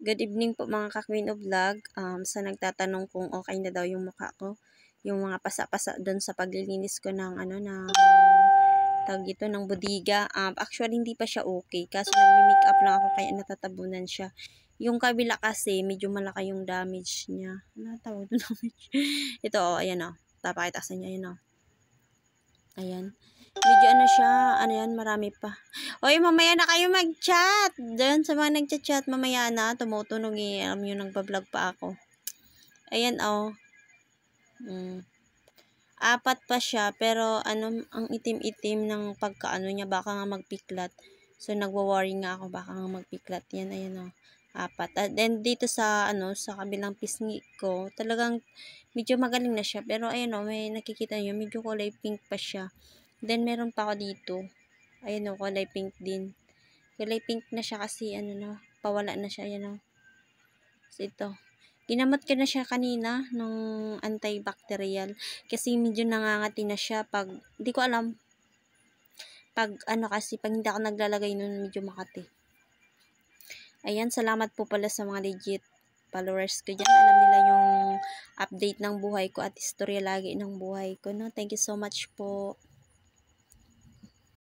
Good evening po mga ka-Queen of Vlog. Sa nagtatanong kung okay na daw yung mukha ko, yung mga pasa-pasa doon sa paglilinis ko ng tawag ito ng bodega. Actually hindi pa siya okay kasi nagme-makeup lang ako kaya natatabunan siya. Yung kabila kasi medyo malaki yung damage niya. Ano tawag doon damage? Ito ayan Papakita sa inyo ayan Ayan. Medyo siya, yan, marami pa. Oy, mamaya na kayo mag-chat. Diyan sa mga nag-chat, mamaya na. Tumutunog alam nyo, nagbablog pa ako. Ayan, Apat pa siya, pero ang itim-itim ng pagkaano niya, baka nga magpiklat. So, nagwa-worry nga ako, baka nga magpiklat. Yan, ayan, apat. At then, dito sa, sa kabilang pisngi ko, talagang medyo magaling na siya. Pero, ayan, may nakikita nyo, medyo kulay pink pa siya. Then, meron pa ako dito. Ayan kulay pink din. Kulay pink na siya kasi, pawala na siya, ayan So, ito. Ginamot ko na siya kanina ng antibacterial kasi medyo nangangati na siya pag, hindi ko alam, pag kasi, pag hindi ako naglalagay nun, medyo makati. Ayan, salamat po pala sa mga legit followers ko dyan. Alam nila yung update ng buhay ko at istorya lagi ng buhay ko, no? Thank you so much po.